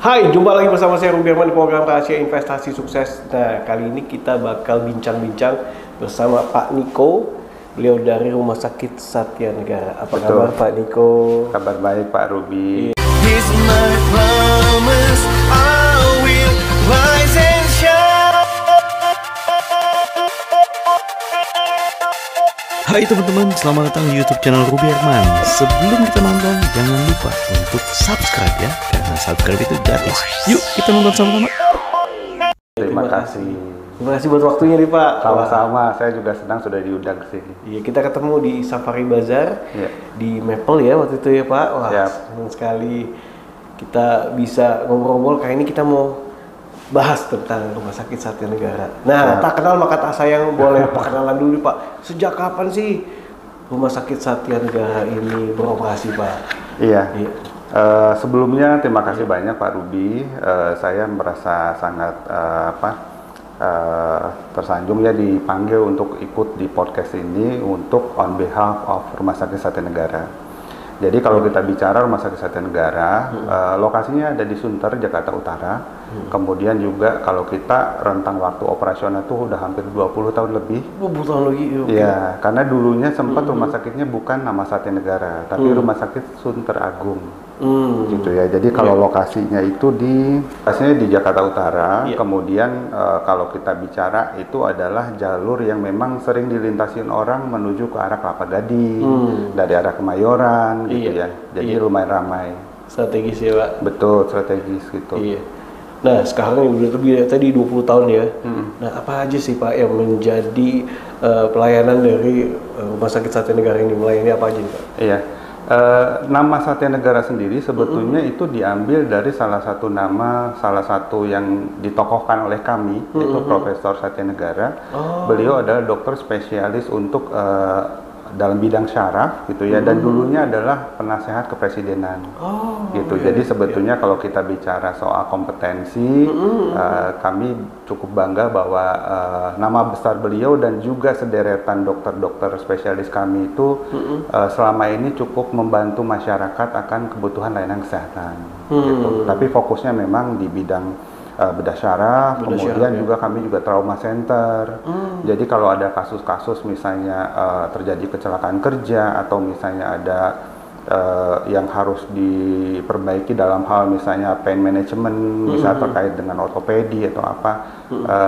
Hai, jumpa lagi bersama saya Ruby Herman di program Rahasia Investasi Sukses. Nah, kali ini kita bakal bincang-bincang bersama Pak Niko. Beliau dari Rumah Sakit Satya Negara. Apa kabar Pak Niko? Kabar baik Pak Ruby. Hai teman-teman, selamat datang di YouTube channel Ruby Herman. Sebelum kita nonton, jangan lupa untuk subscribe ya, karena subscribe itu gratis. Yuk kita nonton sama-sama. Terima kasih. Terima kasih buat waktunya nih Pak. Sama-sama, saya juga senang sudah diundang ke sini. Iya, kita ketemu di Safari Bazaar di Maple ya waktu itu ya Pak. Wah, senang sekali kita bisa ngobrol-ngobrol. Kayak ini kita mau bahas tentang Rumah Sakit Satya Negara. Nah, tak kenal maka tak sayang, boleh perkenalan dulu Pak. Sejak kapan sih Rumah Sakit Satya Negara ini beroperasi Pak? Iya. Sebelumnya terima kasih banyak Pak Ruby. Saya merasa sangat tersanjung ya dipanggil untuk ikut di podcast ini untuk on behalf of Rumah Sakit Satya Negara. Jadi kalau kita bicara Rumah Sakit Satya Negara, lokasinya ada di Sunter, Jakarta Utara. Kemudian juga kalau kita rentang waktu operasional itu udah hampir 20 tahun lebih. 20 tahun lagi? Iya, karena dulunya sempat rumah sakitnya bukan nama Satya Negara, tapi Rumah Sakit Sunter Agung. Gitu ya. Jadi kalau lokasinya itu pastinya di Jakarta Utara. Kemudian kalau kita bicara itu adalah jalur yang memang sering dilintasin orang menuju ke arah Kelapa Gading, dari arah Kemayoran gitu ya. Jadi lumayan ramai. Strategis ya Pak? Betul, strategis gitu. Iya. Nah sekarang udah lebih tadi 20 tahun ya. Nah apa aja sih Pak yang menjadi pelayanan dari Rumah Sakit Satya Negara ini? Melayani apa aja nih Pak? Iya. Nama Satya Negara sendiri sebetulnya itu diambil dari salah satu nama, salah satu yang ditokohkan oleh kami, yaitu Profesor Satya Negara. Beliau adalah dokter spesialis untuk dalam bidang syaraf gitu ya, dan dulunya adalah penasehat kepresidenan gitu. Jadi sebetulnya kalau kita bicara soal kompetensi, kami cukup bangga bahwa nama besar beliau dan juga sederetan dokter-dokter spesialis kami itu selama ini cukup membantu masyarakat akan kebutuhan layanan kesehatan gitu. Tapi fokusnya memang di bidang bedah syaraf, kemudian juga kami juga trauma center. Jadi kalau ada kasus-kasus misalnya terjadi kecelakaan kerja atau misalnya ada yang harus diperbaiki dalam hal misalnya pain management, misalnya terkait dengan ortopedi atau apa,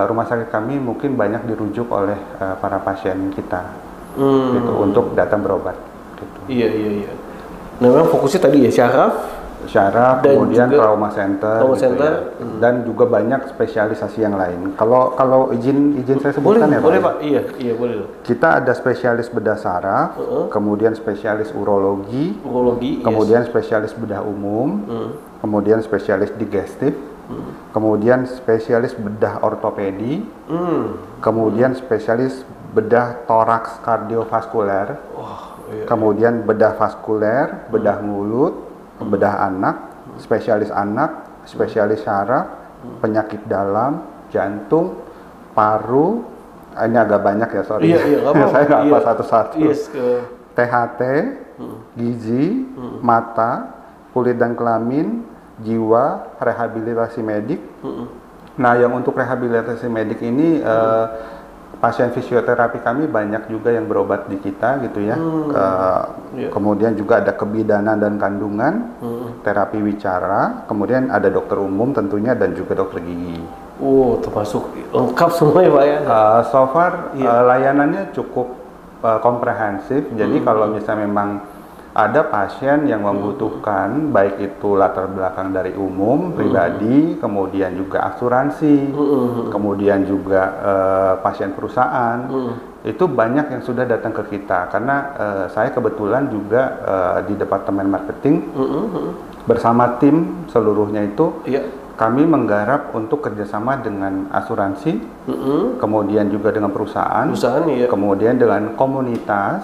rumah sakit kami mungkin banyak dirujuk oleh para pasien kita gitu, untuk datang berobat. Gitu. Iya. Nah, memang fokusnya tadi ya syaraf, kemudian trauma center, ya. Dan juga banyak spesialisasi yang lain. Kalau izin saya sebutkan boleh, ya Pak. Boleh Pak, iya boleh. Kita ada spesialis bedah saraf, kemudian spesialis urologi, kemudian spesialis bedah umum, kemudian spesialis digestif, kemudian spesialis bedah ortopedi, kemudian spesialis bedah toraks kardiovaskuler, kemudian bedah vaskuler, bedah mulut, bedah anak, spesialis syaraf, penyakit dalam, jantung, paru, ini agak banyak ya, sorry. Saya nggak apa satu-satu. THT, gizi, mata, kulit dan kelamin, jiwa, rehabilitasi medik. Nah, yang untuk rehabilitasi medik ini pasien fisioterapi kami banyak juga yang berobat di kita gitu ya. Kemudian juga ada kebidanan dan kandungan, terapi wicara, kemudian ada dokter umum tentunya dan juga dokter gigi. Termasuk lengkap semua ya Pak ya? So far layanannya cukup komprehensif. Jadi kalau misalnya memang ada pasien yang membutuhkan baik itu latar belakang dari umum, pribadi, kemudian juga asuransi, kemudian juga pasien perusahaan, itu banyak yang sudah datang ke kita. Karena saya kebetulan juga di Departemen Marketing bersama tim seluruhnya itu kami menggarap untuk kerjasama dengan asuransi, kemudian juga dengan perusahaan, kemudian dengan komunitas.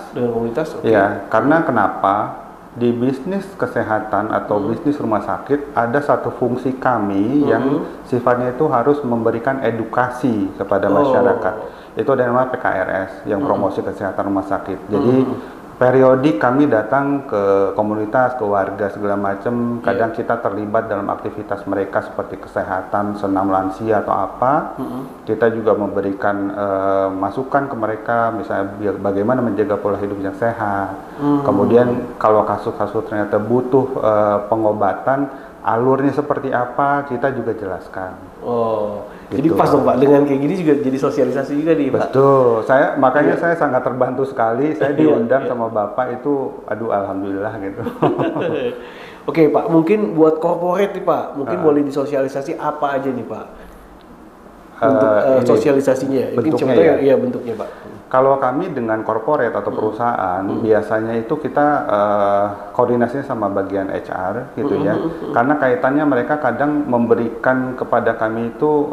Ya, karena kenapa di bisnis kesehatan atau bisnis rumah sakit ada satu fungsi kami yang sifatnya itu harus memberikan edukasi kepada masyarakat. Itu ada nama PKRS yang promosi kesehatan rumah sakit. Jadi periodik kami datang ke komunitas, ke warga segala macam. Kadang kita terlibat dalam aktivitas mereka seperti kesehatan, senam lansia atau apa. Kita juga memberikan masukan ke mereka, misalnya bagaimana menjaga pola hidup yang sehat. Kemudian kalau kasus-kasus ternyata butuh pengobatan, alurnya seperti apa, kita juga jelaskan. Oh. Gitu. Jadi pas dong Pak, dengan kayak gini juga jadi sosialisasi juga nih Pak. Betul, makanya saya sangat terbantu sekali, saya diundang sama Bapak itu, aduh alhamdulillah gitu. Oke Pak, mungkin buat corporate nih Pak, mungkin boleh disosialisasi apa aja nih Pak? Untuk sosialisasinya, mungkin contohnya ya bentuknya Pak. Kalau kami dengan corporate atau perusahaan, biasanya itu kita koordinasinya sama bagian HR gitu ya. Karena kaitannya mereka kadang memberikan kepada kami itu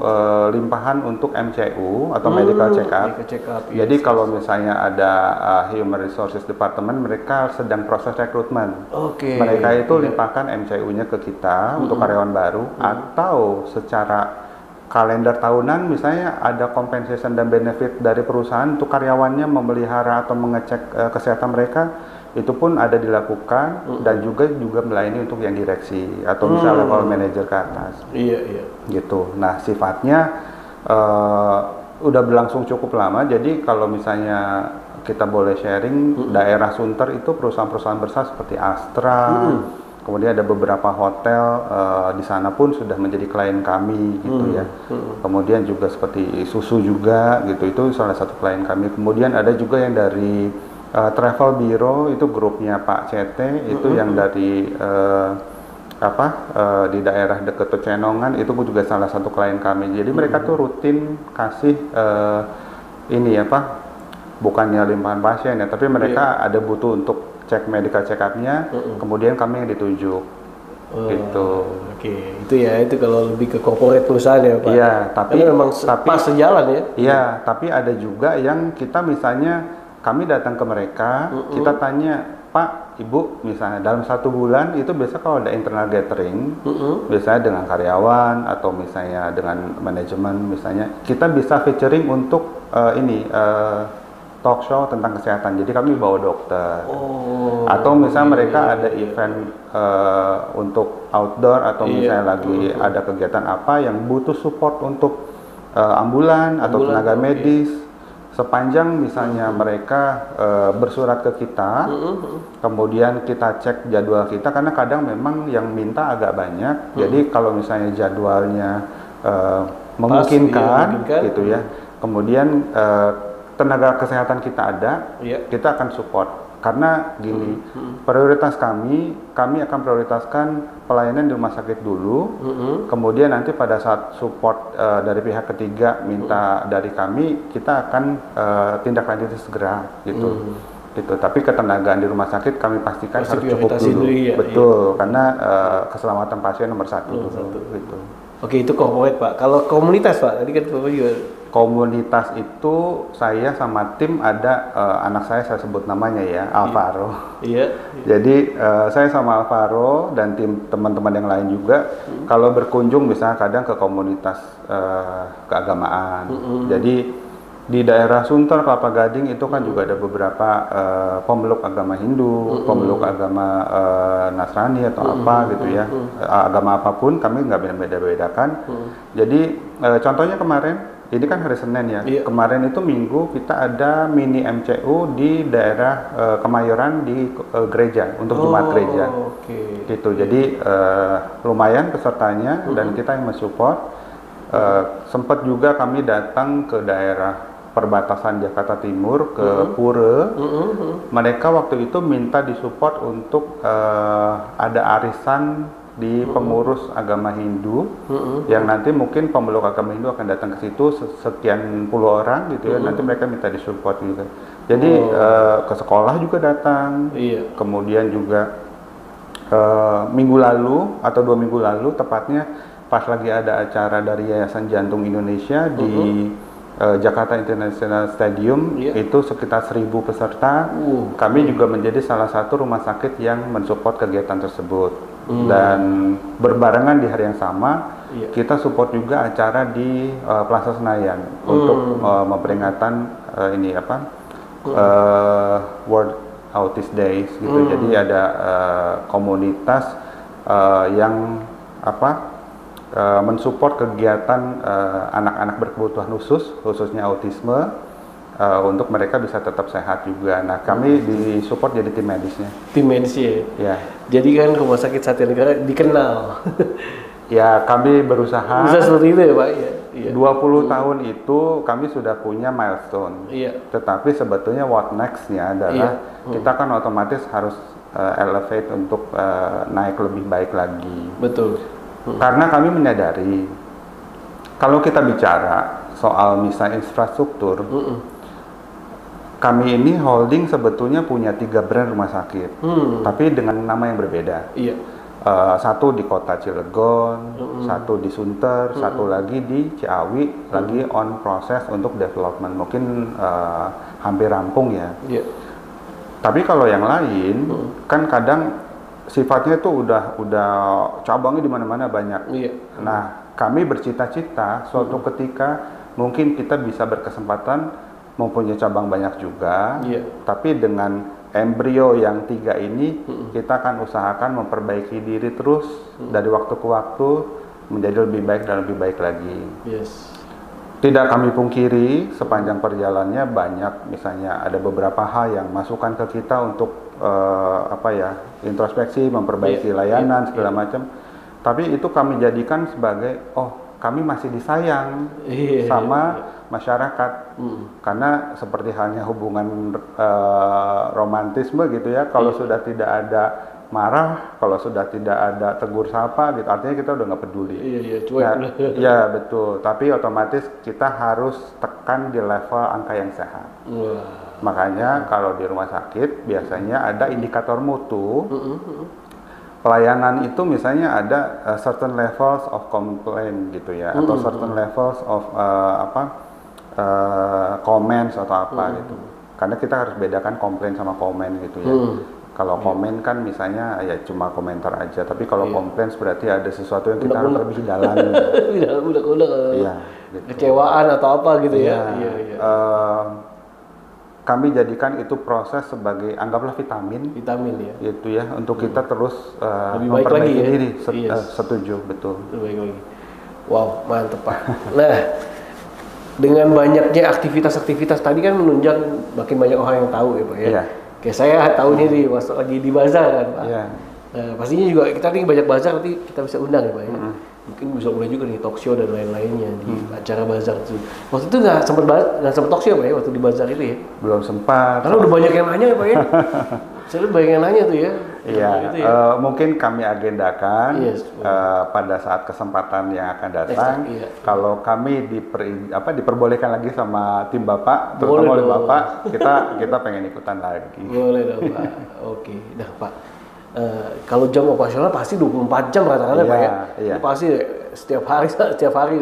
limpahan untuk MCU atau medical check up. Jadi kalau misalnya ada Human Resources Department, mereka sedang proses rekrutmen. Mereka itu limpahkan MCU-nya ke kita untuk karyawan baru, atau secara kalender tahunan misalnya ada compensation dan benefit dari perusahaan untuk karyawannya memelihara atau mengecek kesehatan mereka, itu pun ada dilakukan dan juga melayani untuk yang direksi atau misalnya level manager ke atas. Iya. Gitu. Nah, sifatnya udah berlangsung cukup lama. Jadi kalau misalnya kita boleh sharing, daerah Sunter itu perusahaan-perusahaan besar seperti Astra. Kemudian ada beberapa hotel di sana pun sudah menjadi klien kami gitu ya. Kemudian juga seperti Susu juga gitu, itu salah satu klien kami. Kemudian ada juga yang dari Travel Bureau, itu grupnya Pak CT, itu yang dari di daerah dekat Pecenongan, itu juga salah satu klien kami. Jadi mereka tuh rutin kasih bukannya limpahan pasien ya, tapi mereka ada butuh untuk cek medical check up-nya, kemudian kami yang ditunjuk. Gitu. Itu ya, itu kalau lebih ke corporate perusahaan ya Pak. Iya, tapi memang pas sejalan ya. Iya, tapi ada juga yang kita misalnya kami datang ke mereka, kita tanya, Pak, Ibu, misalnya dalam 1 bulan itu biasa kalau ada internal gathering, biasanya dengan karyawan atau misalnya dengan manajemen, misalnya kita bisa featuring untuk talk show tentang kesehatan. Jadi kami bawa dokter. Atau misalnya mereka ada event untuk outdoor atau misalnya lagi ada kegiatan apa yang butuh support untuk ambulan atau tenaga medis. Sepanjang misalnya mereka bersurat ke kita, kemudian kita cek jadwal kita, karena kadang memang yang minta agak banyak. Jadi kalau misalnya jadwalnya memungkinkan gitu ya, kemudian tenaga kesehatan kita ada, kita akan support. Karena gini, prioritas kami akan prioritaskan pelayanan di rumah sakit dulu, kemudian nanti pada saat support dari pihak ketiga minta dari kami, kita akan tindak lanjuti segera gitu. Gitu. Tapi ketenagaan di rumah sakit kami pastikan harus cukup dulu. Betul, karena keselamatan pasien nomor 1 dulu. Gitu. Oke, itu corporate Pak. Kalau komunitas Pak, tadi kan Bapak juga. Komunitas itu saya sama tim ada anak saya sebut namanya ya, Alvaro. Jadi saya sama Alvaro dan tim teman-teman yang lain juga kalau berkunjung misalnya kadang ke komunitas keagamaan. Jadi di daerah Sunter, Kelapa Gading itu kan juga ada beberapa pemeluk agama Hindu, pemeluk agama Nasrani atau apa gitu ya, agama apapun kami nggak beda-bedakan. Jadi contohnya kemarin, ini kan hari Senin ya, kemarin itu Minggu kita ada mini MCU di daerah Kemayoran di gereja, untuk Jumat gereja. Gitu, jadi lumayan pesertanya dan kita yang mensupport. Sempat juga kami datang ke daerah perbatasan Jakarta Timur ke Pura. Mereka waktu itu minta disupport untuk ada arisan di pengurus agama Hindu yang nanti mungkin pemeluk agama Hindu akan datang ke situ sekian puluh orang gitu ya. Nanti mereka minta disupport gitu. Jadi ke sekolah juga datang. Kemudian juga minggu lalu atau 2 minggu lalu tepatnya pas lagi ada acara dari Yayasan Jantung Indonesia di Jakarta International Stadium, itu sekitar 1.000 peserta. Kami juga menjadi salah satu rumah sakit yang mensupport kegiatan tersebut. Dan berbarengan di hari yang sama, kita support juga acara di Plaza Senayan untuk memperingatan World Autis Days gitu. Jadi ada komunitas yang mensupport kegiatan anak-anak berkebutuhan khususnya autisme, untuk mereka bisa tetap sehat juga. Nah, kami disupport jadi tim medisnya. Tim medisnya. Ya. Jadi kan Rumah Sakit Satya Negara dikenal. Ya, kami berusaha. Bisa seperti itu ya, Pak? Ya. 20 tahun itu kami sudah punya milestone. Iya. Tetapi sebetulnya what next-nya adalah kita kan otomatis harus elevate untuk naik lebih baik lagi. Betul. Karena kami menyadari kalau kita bicara soal misalnya infrastruktur, kami ini holding sebetulnya punya 3 brand rumah sakit, tapi dengan nama yang berbeda. Iya. Satu di kota Cilegon, satu di Sunter, satu lagi di Ciawi, lagi on proses untuk development, mungkin hampir rampung ya. Iya. Tapi kalau yang lain kan kadang sifatnya itu udah cabangnya di mana-mana banyak. Iya. Nah, kami bercita-cita suatu ketika mungkin kita bisa berkesempatan mempunyai cabang banyak juga. Iya. Tapi dengan embrio yang 3 ini kita akan usahakan memperbaiki diri terus dari waktu ke waktu menjadi lebih baik dan lebih baik lagi. Yes. Tidak kami pungkiri sepanjang perjalanannya banyak, misalnya ada beberapa hal yang masukkan ke kita untuk introspeksi, memperbaiki layanan segala macam. Tapi itu kami jadikan sebagai kami masih disayang sama masyarakat, karena seperti halnya hubungan romantisme gitu ya, kalau sudah tidak ada marah, kalau sudah tidak ada tegur sapa gitu, artinya kita udah nggak peduli. Cuek. Nah, ya betul, tapi otomatis kita harus tekan di level angka yang sehat. Makanya kalau di rumah sakit biasanya ada indikator mutu. Pelayanan itu misalnya ada certain levels of complaint gitu ya, atau certain levels of comments atau apa gitu. Karena kita harus bedakan komplain sama komen gitu ya. Kalau komen kan misalnya ya cuma komentar aja, tapi kalau komplain berarti ada sesuatu yang kita harus lebih dalami. Iya, gitu. Kecewaan atau apa gitu ya. Kami jadikan itu proses sebagai anggaplah vitamin ya, gitu ya, untuk kita terus memperbaiki diri. Setuju, betul. Lebih baik lagi. Wow, mantep Pak. Nah, dengan banyaknya aktivitas-aktivitas tadi kan menunjang makin banyak orang yang tahu ya Pak ya. Kayak saya tahu nih lagi di bazar kan Pak. Nah, pastinya juga kita nih banyak bazar, nanti kita bisa undang ya Pak ya. Mungkin bisa mulai juga nih talk show dan lain-lainnya di acara bazar itu. Waktu itu nggak sempat talk show Pak ya waktu di bazar itu ya? Belum sempat. Karena udah banyak yang nanya ya Pak ya. Saya banyak yang nanya tuh ya. Iya. Mungkin kami agendakan pada saat kesempatan yang akan datang. Kalau kami diperbolehkan lagi sama tim Bapak, terutama oleh Bapak, kita pengen ikutan lagi. Boleh dong Pak. Oke. Nah Pak. Kalau jam operasional pasti 24 jam rata-rata Pak ya? Iya. Itu pasti setiap hari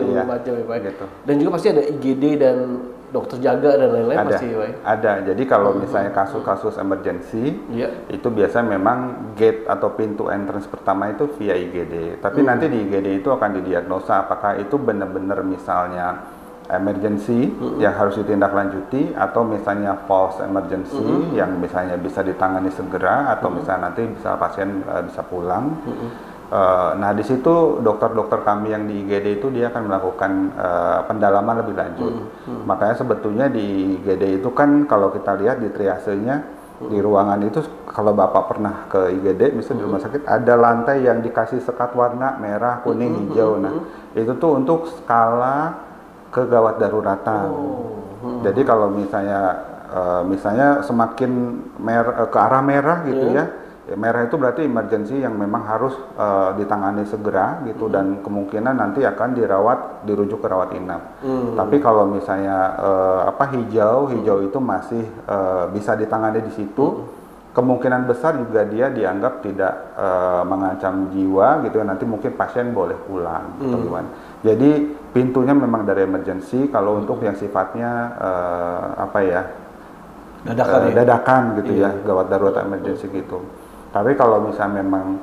24 jam ya Pak. Gitu. Dan juga pasti ada IGD dan dokter jaga dan lain-lain pasti ya Pak? Ada. Jadi kalau misalnya kasus-kasus emergency, itu biasanya memang gate atau pintu entrance pertama itu via IGD. Tapi nanti di IGD itu akan didiagnosa apakah itu benar-benar misalnya emergency yang harus ditindaklanjuti, atau misalnya false emergency yang misalnya bisa ditangani segera, atau misalnya nanti bisa pasien bisa pulang. Nah di situ dokter-dokter kami yang di IGD itu dia akan melakukan pendalaman lebih lanjut. Makanya sebetulnya di IGD itu kan kalau kita lihat di triasenya di ruangan itu, kalau Bapak pernah ke IGD misalnya di rumah sakit, ada lantai yang dikasih sekat warna merah, kuning, hijau. Nah itu tuh untuk skala kegawat daruratan. Jadi kalau misalnya semakin ke arah merah gitu ya, merah itu berarti emergency yang memang harus ditangani segera gitu, dan kemungkinan nanti akan dirujuk ke rawat inap. Tapi kalau misalnya hijau itu masih bisa ditangani di situ. Kemungkinan besar juga dia dianggap tidak mengancam jiwa gitu, nanti mungkin pasien boleh pulang atau gimana. Jadi pintunya memang dari emergency. Kalau untuk yang sifatnya dadakan gitu ya, gawat darurat emergency gitu. Tapi kalau misalnya memang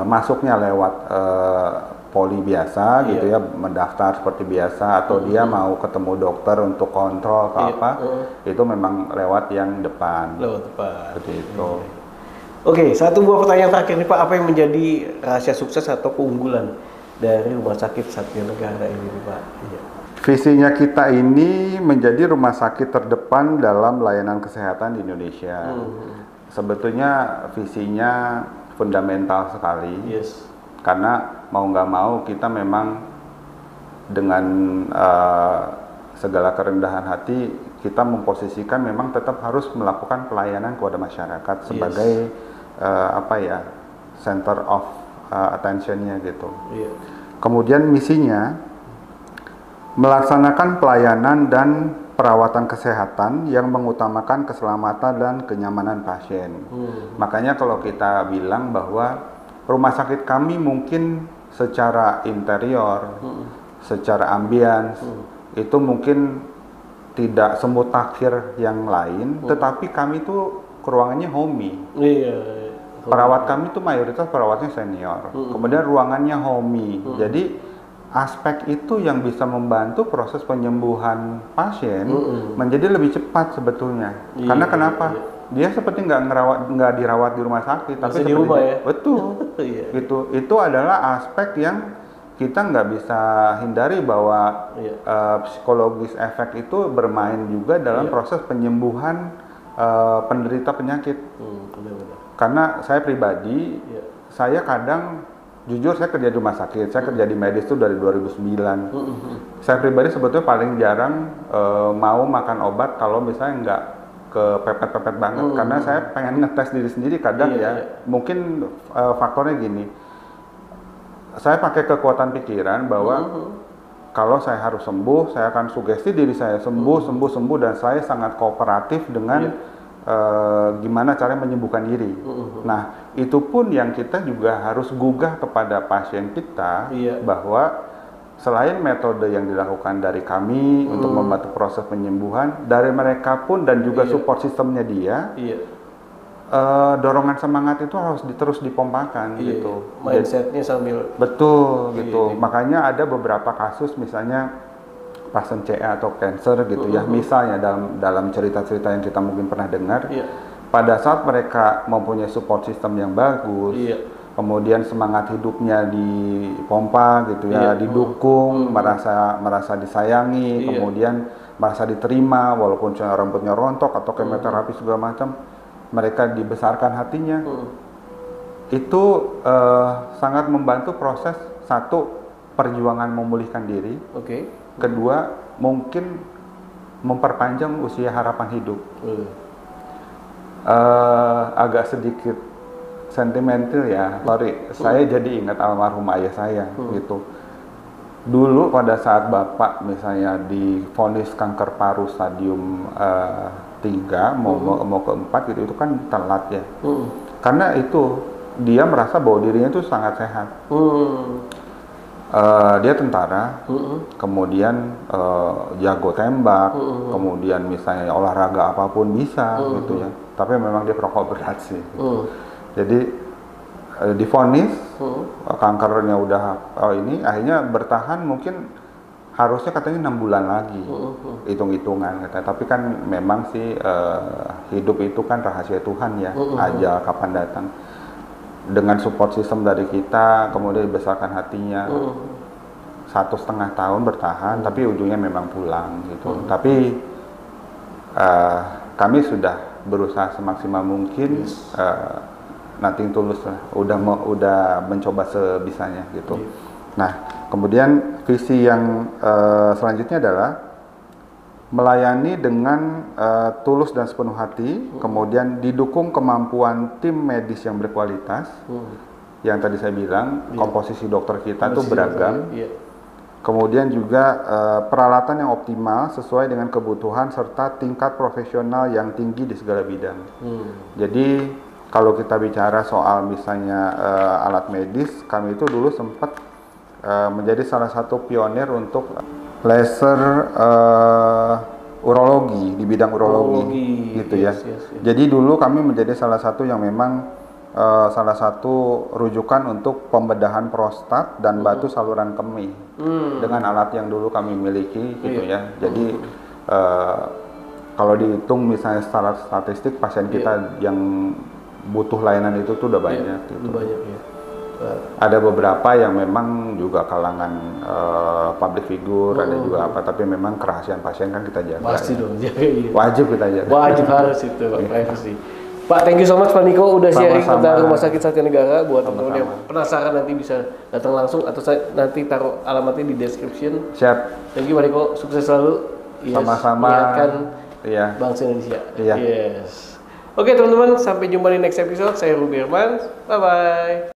masuknya lewat poli biasa gitu ya, mendaftar seperti biasa, atau dia mau ketemu dokter untuk kontrol atau apa, itu memang lewat yang depan. Lewat depan. Seperti itu. Oke, satu buah pertanyaan terakhir nih Pak, apa yang menjadi rahasia sukses atau keunggulan dari Rumah Sakit Satya Negara ini nih Pak? Iya. Visinya kita ini menjadi rumah sakit terdepan dalam layanan kesehatan di Indonesia. Sebetulnya visinya fundamental sekali. Yes. Karena mau nggak mau kita memang dengan segala kerendahan hati kita memposisikan memang tetap harus melakukan pelayanan kepada masyarakat sebagai center of attention-nya gitu. Yeah. Kemudian misinya melaksanakan pelayanan dan perawatan kesehatan yang mengutamakan keselamatan dan kenyamanan pasien. Makanya kalau kita bilang bahwa rumah sakit kami mungkin secara interior, secara ambience, itu mungkin tidak semutakhir yang lain, tetapi kami itu ruangannya homey. Perawat kami itu mayoritas perawatnya senior. Kemudian ruangannya homey. Jadi aspek itu yang bisa membantu proses penyembuhan pasien menjadi lebih cepat sebetulnya. Karena kenapa? Dia seperti nggak dirawat di rumah sakit, tapi di rumah ya. Betul. Gitu. Itu adalah aspek yang kita nggak bisa hindari bahwa psikologis efek itu bermain juga dalam proses penyembuhan penderita penyakit. Karena saya pribadi, saya kadang jujur saya kerja di rumah sakit, saya kerja di medis itu dari 2009. Saya pribadi sebetulnya paling jarang mau makan obat kalau misalnya nggak kepepet-pepet banget, karena saya pengen ngetes diri sendiri kadang mungkin faktornya gini, saya pakai kekuatan pikiran bahwa kalau saya harus sembuh, saya akan sugesti diri saya sembuh, dan saya sangat kooperatif dengan gimana cara menyembuhkan diri. Nah, itu pun yang kita juga harus gugah kepada pasien kita bahwa selain metode yang dilakukan dari kami untuk membantu proses penyembuhan, dari mereka pun dan juga support sistemnya dia, dorongan semangat itu harus terus dipompakan gitu. Mindsetnya sambil betul gitu. Makanya ada beberapa kasus misalnya pasien CA atau cancer gitu ya, misalnya dalam cerita-cerita yang kita mungkin pernah dengar, pada saat mereka mempunyai support system yang bagus, kemudian semangat hidupnya dipompa gitu ya, didukung, merasa disayangi, kemudian merasa diterima walaupun rambutnya rontok atau kemoterapi segala macam, mereka dibesarkan hatinya. Itu sangat membantu proses satu, perjuangan memulihkan diri. Kedua, mungkin memperpanjang usia harapan hidup. Agak sedikit sentimental ya, saya jadi ingat almarhum ayah saya gitu. Dulu pada saat bapak misalnya divonis kanker paru stadium 3 mau ke 4 gitu, itu kan telat ya. Karena itu dia merasa bahwa dirinya itu sangat sehat. Dia tentara, kemudian jago tembak, kemudian misalnya olahraga apapun bisa gitu ya. Tapi memang dia perokok berat sih. Jadi divonis kankernya udah ini, akhirnya bertahan mungkin harusnya katanya 6 bulan lagi, hitung-hitungan katanya. Tapi kan memang sih hidup itu kan rahasia Tuhan ya, ajal kapan datang. Dengan support system dari kita, kemudian dibesarkan hatinya, 1,5 tahun bertahan, tapi ujungnya memang pulang gitu. Tapi kami sudah berusaha semaksimal mungkin, nothing tulus lah, udah mencoba sebisanya gitu. Nah, kemudian visi yang selanjutnya adalah melayani dengan tulus dan sepenuh hati, kemudian didukung kemampuan tim medis yang berkualitas. Yang tadi saya bilang, komposisi dokter kita itu beragam. Kemudian juga peralatan yang optimal sesuai dengan kebutuhan serta tingkat profesional yang tinggi di segala bidang. Jadi kalau kita bicara soal misalnya alat medis, kami itu dulu sempat menjadi salah satu pionir untuk laser urologi, di bidang urologi gitu ya. Jadi dulu kami menjadi salah satu yang memang salah satu rujukan untuk pembedahan prostat dan batu saluran kemih dengan alat yang dulu kami miliki gitu ya. Jadi kalau dihitung misalnya secara statistik pasien kita yang butuh layanan itu tuh udah banyak gitu. Banyak ya. Ada beberapa yang memang juga kalangan public figure, ada juga apa, tapi memang kerahasiaan pasien kan kita jaga. Pasti ya. dong, jaga. Wajib kita jaga. Wajib harus itu, privacy. Pak, thank you so much Pak Niko udah sharing tentang Rumah Sakit Satya Negara. Buat teman-teman yang penasaran nanti bisa datang langsung atau saya nanti taruh alamatnya di description. Siap. Thank you Pak Niko, sukses selalu. Sama-sama. Menyehatkan Iya. bangsa Indonesia. Iya. Yes. Oke teman-teman, sampai jumpa di next episode. Saya Ruby Herman. Bye bye.